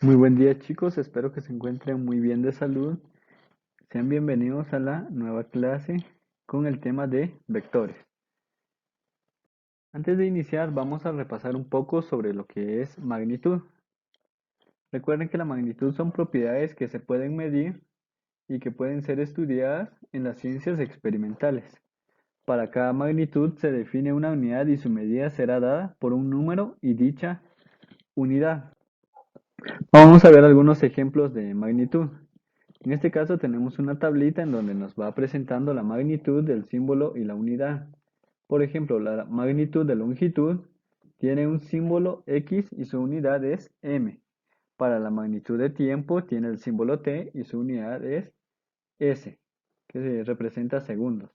Muy buen día chicos, espero que se encuentren muy bien de salud. Sean bienvenidos a la nueva clase con el tema de vectores. Antes de iniciar vamos a repasar un poco sobre lo que es magnitud. Recuerden que la magnitud son propiedades que se pueden medir y que pueden ser estudiadas en las ciencias experimentales. Para cada magnitud se define una unidad y su medida será dada por un número y dicha unidad. Vamos a ver algunos ejemplos de magnitud. En este caso tenemos una tablita en donde nos va presentando la magnitud del símbolo y la unidad. Por ejemplo, la magnitud de longitud tiene un símbolo X y su unidad es m. Para la magnitud de tiempo tiene el símbolo t y su unidad es s, que representa segundos.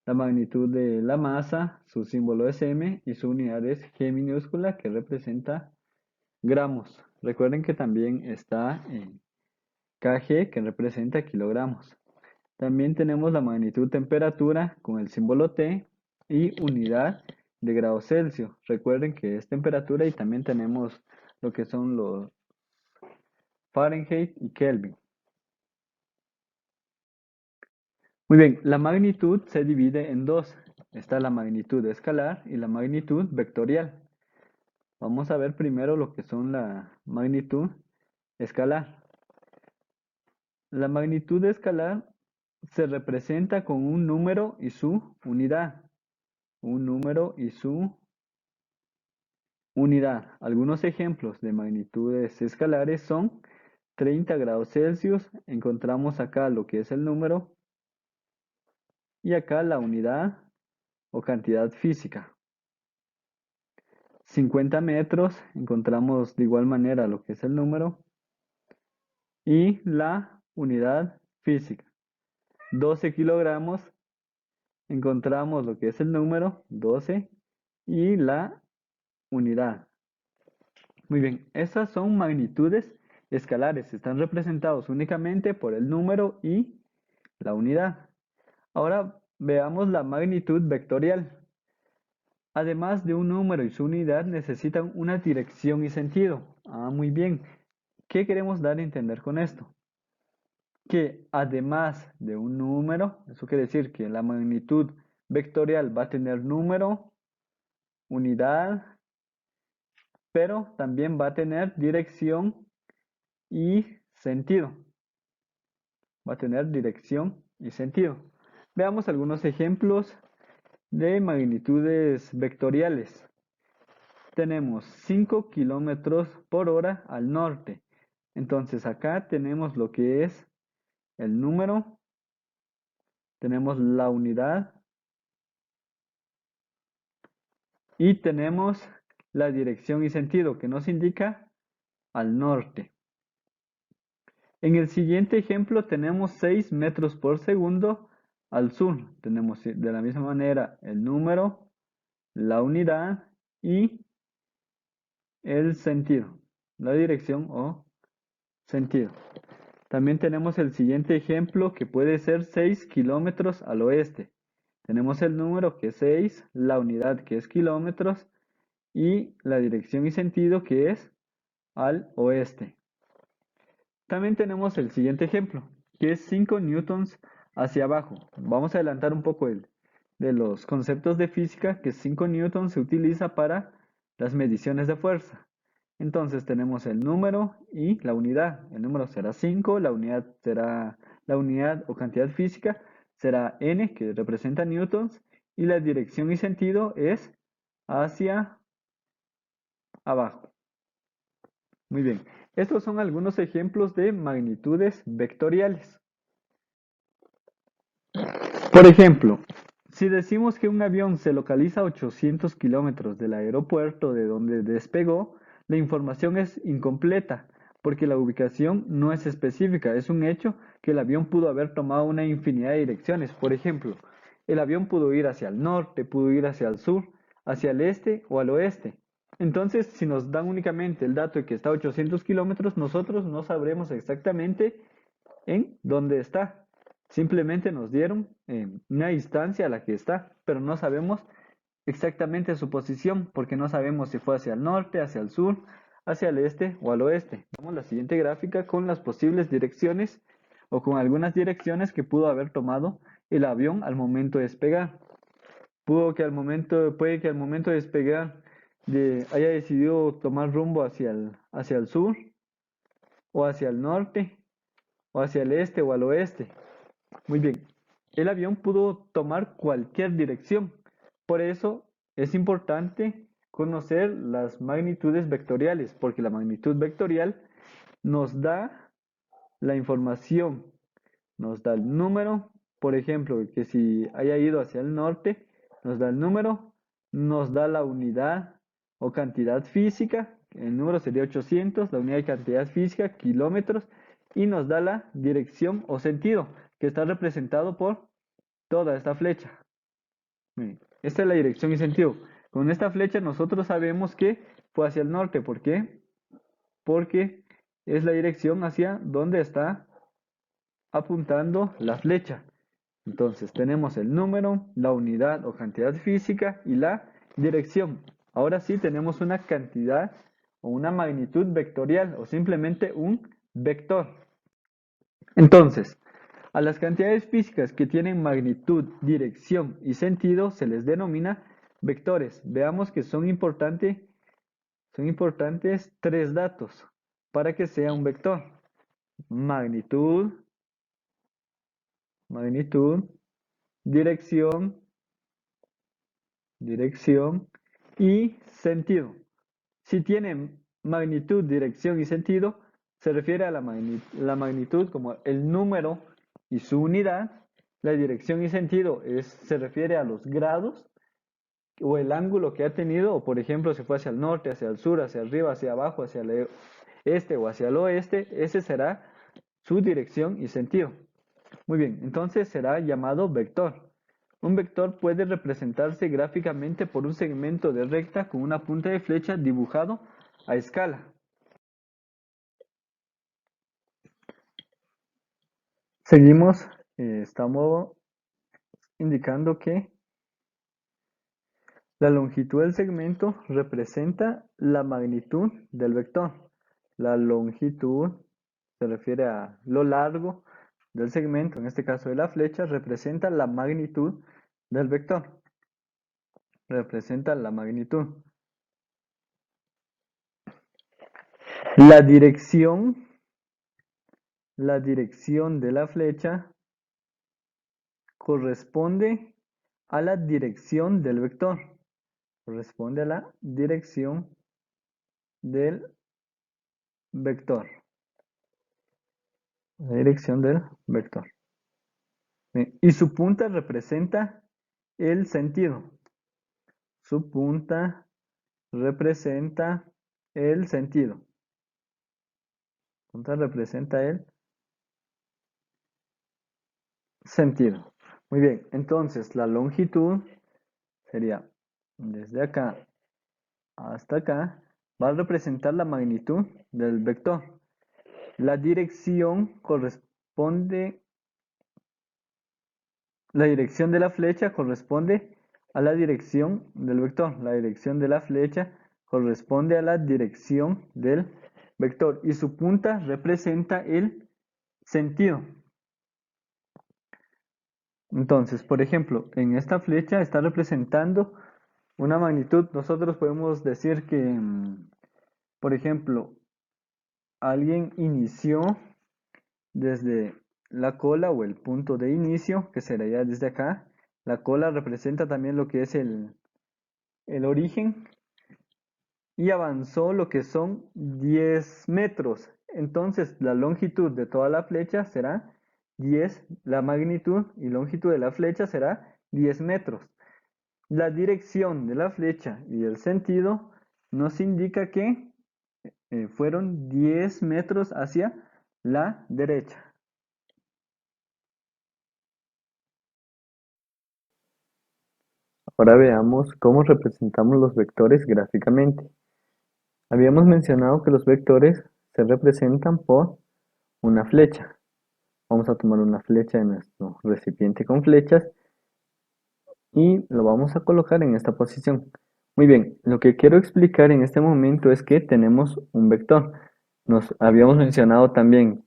La magnitud de la masa, su símbolo es m y su unidad es g minúscula, que representa gramos. Recuerden que también está en kg, que representa kilogramos. También tenemos la magnitud temperatura con el símbolo T y unidad de grado Celsius. Recuerden que es temperatura y también tenemos lo que son los Fahrenheit y Kelvin. Muy bien, la magnitud se divide en dos. Está la magnitud escalar y la magnitud vectorial. Vamos a ver primero lo que son la magnitud escalar. La magnitud escalar se representa con un número y su unidad. Un número y su unidad. Algunos ejemplos de magnitudes escalares son 30 grados Celsius. Encontramos acá lo que es el número y acá la unidad o cantidad física. 50 metros, encontramos de igual manera lo que es el número y la unidad física. 12 kilogramos, encontramos lo que es el número 12 y la unidad. Muy bien, esas son magnitudes escalares, están representados únicamente por el número y la unidad. Ahora veamos la magnitud vectorial. Además de un número y su unidad, necesitan una dirección y sentido. Muy bien. ¿Qué queremos dar a entender con esto? Que además de un número, eso quiere decir que la magnitud vectorial va a tener número, unidad, pero también va a tener dirección y sentido. Va a tener dirección y sentido. Veamos algunos ejemplos de magnitudes vectoriales. Tenemos 5 kilómetros por hora al norte. Entonces acá tenemos lo que es el número, tenemos la unidad y tenemos la dirección y sentido que nos indica al norte. En el siguiente ejemplo tenemos 6 metros por segundo al sur. Tenemos de la misma manera el número, la unidad y el sentido, la dirección o sentido. También tenemos el siguiente ejemplo que puede ser 6 kilómetros al oeste. Tenemos el número que es 6, la unidad que es kilómetros y la dirección y sentido que es al oeste. También tenemos el siguiente ejemplo, que es 5 newtons hacia abajo. Vamos a adelantar un poco de los conceptos de física, que 5 newtons se utiliza para las mediciones de fuerza. Entonces tenemos el número y la unidad. El número será 5, la unidad será la unidad o cantidad física será n, que representa newtons, y la dirección y sentido es hacia abajo. Muy bien, estos son algunos ejemplos de magnitudes vectoriales. Por ejemplo, si decimos que un avión se localiza a 800 kilómetros del aeropuerto de donde despegó, la información es incompleta porque la ubicación no es específica. Es un hecho que el avión pudo haber tomado una infinidad de direcciones. Por ejemplo, el avión pudo ir hacia el norte, pudo ir hacia el sur, hacia el este o al oeste. Entonces, si nos dan únicamente el dato de que está a 800 kilómetros, nosotros no sabremos exactamente en dónde está. Simplemente nos dieron una distancia a la que está, pero no sabemos exactamente su posición porque no sabemos si fue hacia el norte, hacia el sur, hacia el este o al oeste. Vemos la siguiente gráfica con las posibles direcciones o con algunas direcciones que pudo haber tomado el avión al momento de despegar. Puede que al momento de despegar haya decidido tomar rumbo hacia el sur o hacia el norte o hacia el este o al oeste. Muy bien, el avión pudo tomar cualquier dirección. Por eso es importante conocer las magnitudes vectoriales, porque la magnitud vectorial nos da la información, nos da el número, por ejemplo, que si haya ido hacia el norte, nos da el número, nos da la unidad o cantidad física, el número sería 800, la unidad de cantidad física, kilómetros, y nos da la dirección o sentido, que está representado por toda esta flecha. Miren, esta es la dirección y sentido. Con esta flecha nosotros sabemos que fue hacia el norte. ¿Por qué? Porque es la dirección hacia donde está apuntando la flecha. Entonces tenemos el número, la unidad o cantidad física y la dirección. Ahora sí tenemos una cantidad o una magnitud vectorial o simplemente un vector. Entonces, a las cantidades físicas que tienen magnitud, dirección y sentido se les denomina vectores. Veamos que son importantes tres datos para que sea un vector. Magnitud, dirección, y sentido. Si tienen magnitud, dirección y sentido, se refiere a la magnitud como el número y su unidad. La dirección y sentido se refiere a los grados o el ángulo que ha tenido, o por ejemplo, si fue hacia el norte, hacia el sur, hacia arriba, hacia abajo, hacia el este o hacia el oeste, ese será su dirección y sentido. Muy bien, entonces será llamado vector. Un vector puede representarse gráficamente por un segmento de recta con una punta de flecha dibujado a escala. Seguimos, estamos indicando que la longitud del segmento representa la magnitud del vector. La longitud se refiere a lo largo del segmento, en este caso de la flecha, representa la magnitud del vector. Representa la magnitud. La dirección de la flecha corresponde a la dirección del vector. Corresponde a la dirección del vector. La dirección del vector. Bien, y su punta representa el sentido. Su punta representa el sentido. Punta representa el sentido. Muy bien, entonces la longitud sería desde acá hasta acá, va a representar la magnitud del vector. La dirección de la flecha corresponde a la dirección del vector. La dirección de la flecha corresponde a la dirección del vector y su punta representa el sentido. Entonces, por ejemplo, en esta flecha está representando una magnitud. Nosotros podemos decir que, por ejemplo, alguien inició desde la cola o el punto de inicio, que sería desde acá. La cola representa también lo que es el origen y avanzó lo que son 10 metros. Entonces la longitud de toda la flecha será 10, la magnitud y longitud de la flecha será 10 metros. La dirección de la flecha y el sentido nos indica que fueron 10 metros hacia la derecha. Ahora veamos cómo representamos los vectores gráficamente. Habíamos mencionado que los vectores se representan por una flecha. Vamos a tomar una flecha de nuestro recipiente con flechas y lo vamos a colocar en esta posición. Muy bien, lo que quiero explicar en este momento es que tenemos un vector. Nos habíamos mencionado también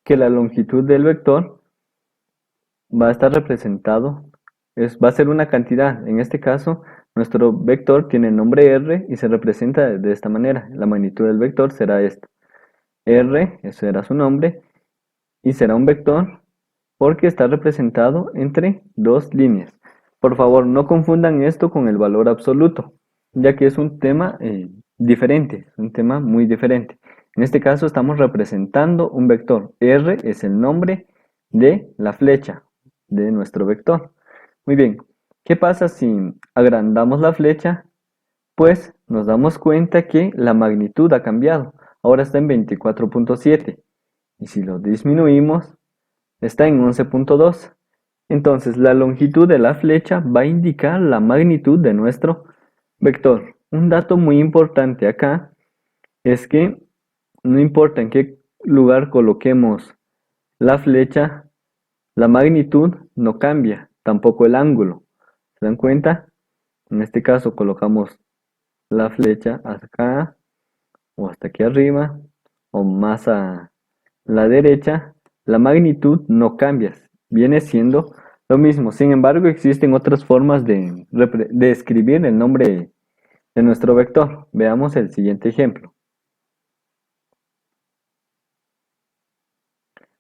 que la longitud del vector va a estar representado, va a ser una cantidad. En este caso, nuestro vector tiene el nombre R y se representa de esta manera. La magnitud del vector será esta. R, ese será su nombre, y será un vector porque está representado entre dos líneas. Por favor, no confundan esto con el valor absoluto, ya que es un tema diferente, un tema muy diferente. En este caso estamos representando un vector. R es el nombre de la flecha de nuestro vector. Muy bien, ¿qué pasa si agrandamos la flecha? Pues nos damos cuenta que la magnitud ha cambiado. Ahora está en 24.7. Y si lo disminuimos, está en 11.2. Entonces la longitud de la flecha va a indicar la magnitud de nuestro vector. Un dato muy importante acá es que no importa en qué lugar coloquemos la flecha, la magnitud no cambia, tampoco el ángulo. ¿Se dan cuenta? En este caso colocamos la flecha acá o hasta aquí arriba o más a la derecha, la magnitud no cambia, viene siendo lo mismo. Sin embargo, existen otras formas de escribir el nombre de nuestro vector. Veamos el siguiente ejemplo.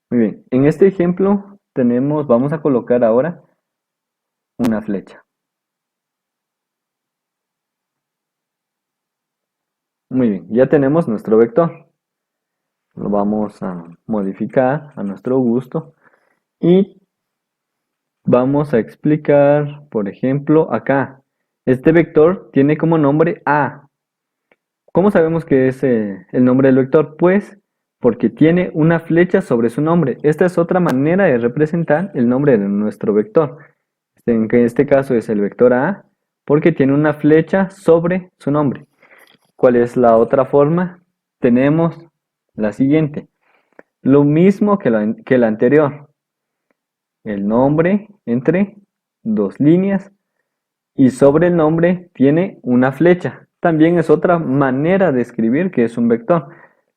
Muy bien, en este ejemplo vamos a colocar ahora una flecha. Muy bien, ya tenemos nuestro vector. Lo vamos a modificar a nuestro gusto y vamos a explicar, por ejemplo, acá. Este vector tiene como nombre A. ¿Cómo sabemos que es el nombre del vector? Pues porque tiene una flecha sobre su nombre. Esta es otra manera de representar el nombre de nuestro vector. En este caso es el vector A porque tiene una flecha sobre su nombre. ¿Cuál es la otra forma? Tenemos la siguiente. Lo mismo que la anterior. El nombre entre dos líneas y sobre el nombre tiene una flecha. También es otra manera de escribir que es un vector.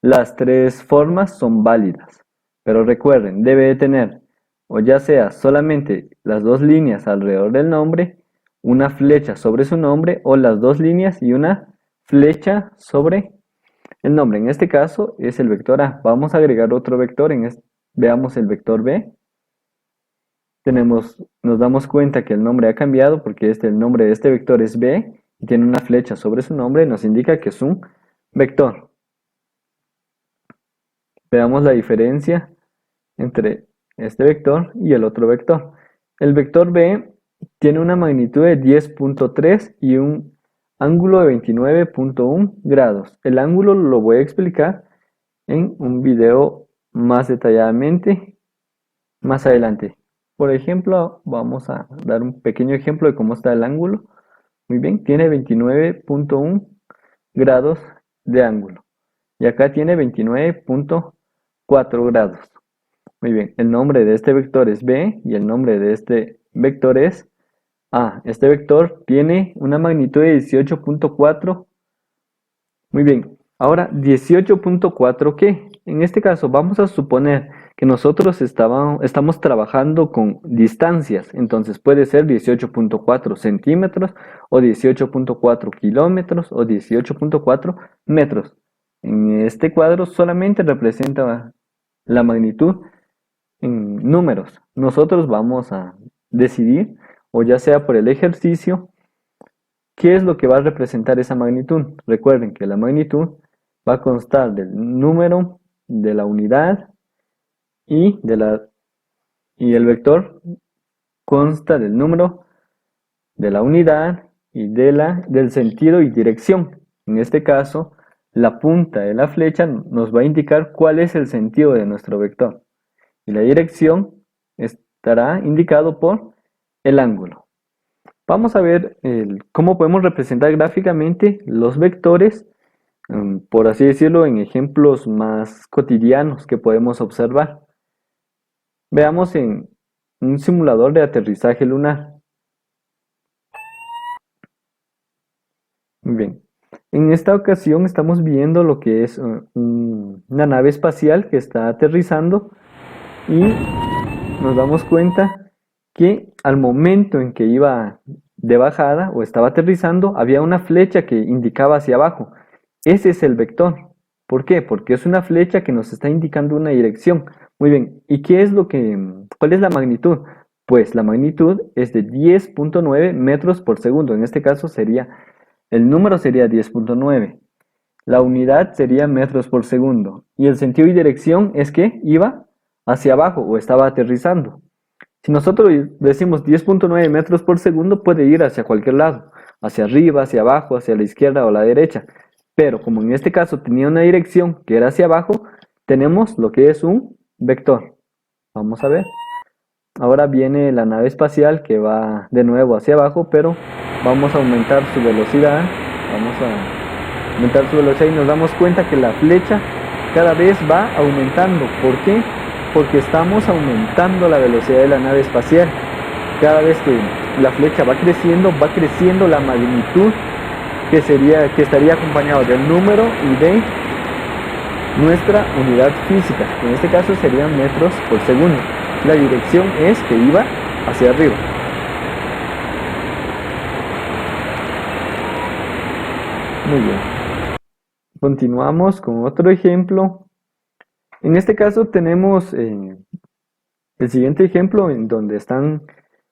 Las tres formas son válidas, pero recuerden, debe de tener o ya sea solamente las dos líneas alrededor del nombre, una flecha sobre su nombre o las dos líneas y una flecha sobre el nombre. En este caso es el vector A. Vamos a agregar otro vector, veamos el vector B. Nos damos cuenta que el nombre ha cambiado porque el nombre de este vector es B y tiene una flecha sobre su nombre, nos indica que es un vector. Veamos la diferencia entre este vector y el otro vector. El vector B tiene una magnitud de 10.3 y un ángulo de 29.1 grados. El ángulo lo voy a explicar en un video más detalladamente más adelante. Por ejemplo, vamos a dar un pequeño ejemplo de cómo está el ángulo. Muy bien, tiene 29.1 grados de ángulo. Y acá tiene 29.4 grados. Muy bien, el nombre de este vector es B y el nombre de este vector es A. Este vector tiene una magnitud de 18.4. Muy bien, ahora 18.4, ¿qué? En este caso vamos a suponer que nosotros estamos trabajando con distancias, entonces puede ser 18.4 centímetros o 18.4 kilómetros o 18.4 metros. En este cuadro solamente representa la magnitud en números. Nosotros vamos a decidir, o ya sea por el ejercicio, ¿qué es lo que va a representar esa magnitud? Recuerden que la magnitud va a constar del número, de la unidad y, y el vector consta del número, de la unidad y del sentido y dirección. En este caso, la punta de la flecha nos va a indicar cuál es el sentido de nuestro vector. Y la dirección estará indicado por el ángulo. Vamos a ver cómo podemos representar gráficamente los vectores, por así decirlo, en ejemplos más cotidianos que podemos observar. Veamos en un simulador de aterrizaje lunar. Muy bien. En esta ocasión estamos viendo lo que es una nave espacial que está aterrizando y nos damos cuenta que al momento en que iba de bajada o estaba aterrizando, había una flecha que indicaba hacia abajo. Ese es el vector. ¿Por qué? Porque es una flecha que nos está indicando una dirección. Muy bien. ¿Y cuál es la magnitud? Pues la magnitud es de 10.9 metros por segundo. En este caso el número sería 10.9. La unidad sería metros por segundo. Y el sentido y dirección es que iba hacia abajo o estaba aterrizando. Si nosotros decimos 10.9 metros por segundo, puede ir hacia cualquier lado, hacia arriba, hacia abajo, hacia la izquierda o la derecha. Pero como en este caso tenía una dirección que era hacia abajo, tenemos lo que es un vector. Vamos a ver. Ahora viene la nave espacial que va de nuevo hacia abajo, pero vamos a aumentar su velocidad. Vamos a aumentar su velocidad y nos damos cuenta que la flecha cada vez va aumentando. ¿Por qué? Porque estamos aumentando la velocidad de la nave espacial. Cada vez que la flecha va creciendo la magnitud que estaría acompañado del número y de nuestra unidad física, que en este caso serían metros por segundo. La dirección es que iba hacia arriba. Muy bien. Continuamos con otro ejemplo. En este caso tenemos el siguiente ejemplo en donde están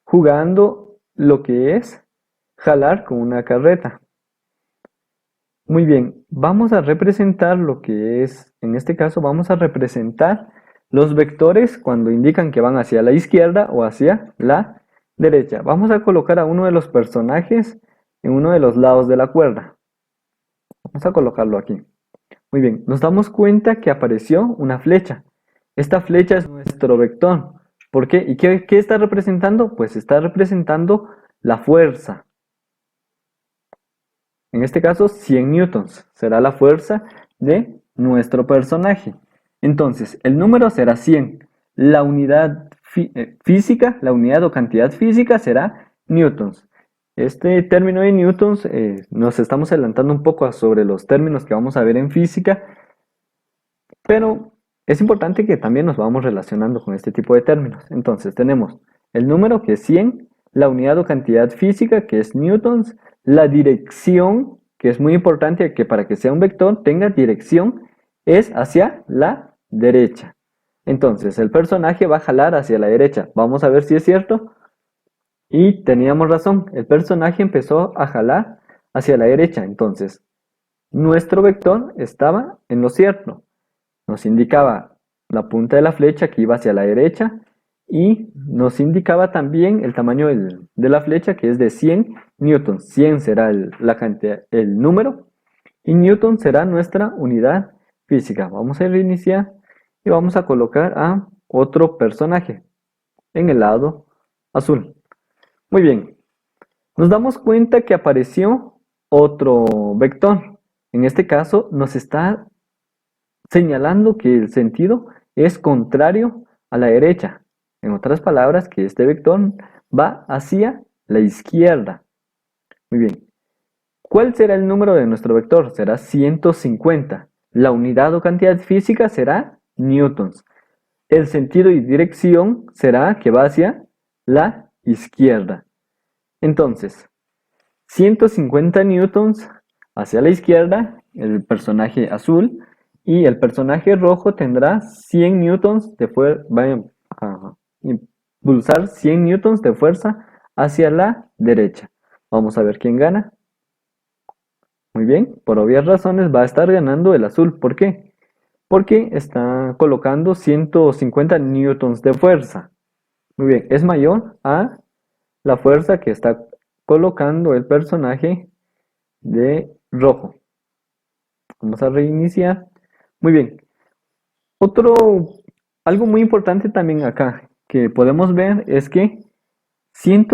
jugando lo que es jalar con una carreta. Muy bien, vamos a representar lo que es, en este caso vamos a representar los vectores cuando indican que van hacia la izquierda o hacia la derecha. Vamos a colocar a uno de los personajes en uno de los lados de la cuerda. Vamos a colocarlo aquí. Muy bien, nos damos cuenta que apareció una flecha. Esta flecha es nuestro vector. ¿Por qué? ¿Y qué está representando? Pues está representando la fuerza. En este caso, 100 newtons será la fuerza de nuestro personaje. Entonces, el número será 100. La unidad física, la unidad o cantidad física será newtons. Este término de newtons nos estamos adelantando un poco sobre los términos que vamos a ver en física, pero es importante que también nos vamos relacionando con este tipo de términos. Entonces, tenemos el número que es 100, la unidad o cantidad física que es newtons, la dirección, que es muy importante que para que sea un vector tenga dirección, es hacia la derecha. Entonces, el personaje va a jalar hacia la derecha. Vamos a ver si es cierto. Y teníamos razón, el personaje empezó a jalar hacia la derecha. Entonces, nuestro vector estaba en lo cierto. Nos indicaba la punta de la flecha que iba hacia la derecha y nos indicaba también el tamaño de la flecha que es de 100 newtons. 100 será el número y newton será nuestra unidad física. Vamos a reiniciar y vamos a colocar a otro personaje en el lado azul. Muy bien, nos damos cuenta que apareció otro vector. En este caso nos está señalando que el sentido es contrario a la derecha. En otras palabras, que este vector va hacia la izquierda. Muy bien. ¿Cuál será el número de nuestro vector? Será 150. La unidad o cantidad física será newtons. El sentido y dirección será que va hacia la izquierda. Entonces, 150 newtons hacia la izquierda, el personaje azul, y el personaje rojo tendrá 100 newtons de fuerza, va a impulsar 100 newtons de fuerza hacia la derecha. Vamos a ver quién gana. Muy bien, por obvias razones va a estar ganando el azul. ¿Por qué? Porque está colocando 150 newtons de fuerza. Muy bien, es mayor a la fuerza que está colocando el personaje de rojo. Vamos a reiniciar. Muy bien. Algo muy importante también acá que podemos ver es que 100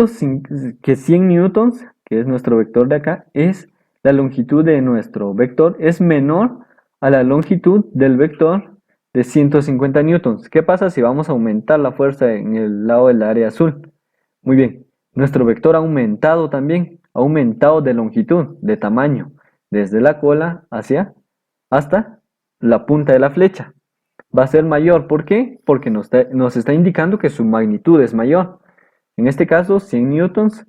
newtons, que es nuestro vector de acá, es la longitud de nuestro vector, es menor a la longitud del vector de 150 newtons. ¿Qué pasa si vamos a aumentar la fuerza en el lado del área azul? Muy bien, nuestro vector ha aumentado también. aumentado de longitud, de tamaño, desde la cola hasta la punta de la flecha. Va a ser mayor, ¿por qué? Porque nos está indicando que su magnitud es mayor. En este caso, 100 newtons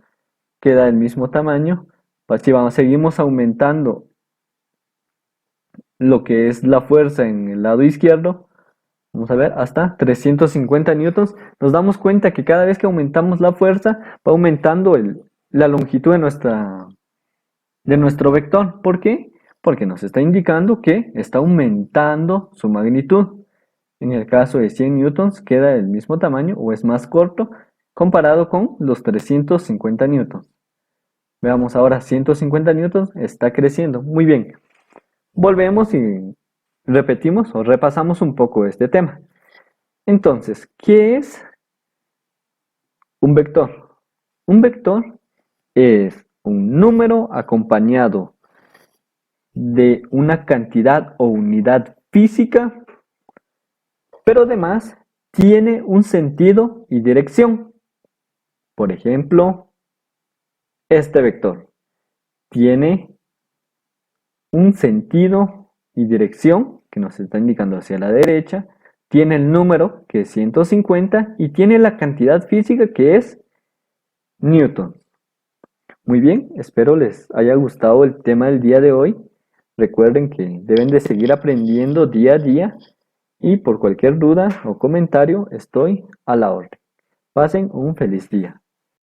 queda del mismo tamaño. Si seguimos aumentando lo que es la fuerza en el lado izquierdo, vamos a ver, hasta 350 newtons. Nos damos cuenta que cada vez que aumentamos la fuerza, va aumentando la longitud de nuestro vector. ¿Por qué? Porque nos está indicando que está aumentando su magnitud. En el caso de 100 newtons queda del mismo tamaño o es más corto comparado con los 350 newtons. Veamos ahora, 150 newtons está creciendo. Muy bien. Volvemos y repetimos o repasamos un poco este tema. Entonces, ¿qué es un vector? Un vector es un número acompañado de una cantidad o unidad física, pero además tiene un sentido y dirección. Por ejemplo, este vector tiene un sentido y dirección que nos está indicando hacia la derecha, tiene el número que es 150 y tiene la cantidad física que es newton. Muy bien, espero les haya gustado el tema del día de hoy. Recuerden que deben de seguir aprendiendo día a día y por cualquier duda o comentario estoy a la orden. Pasen un feliz día.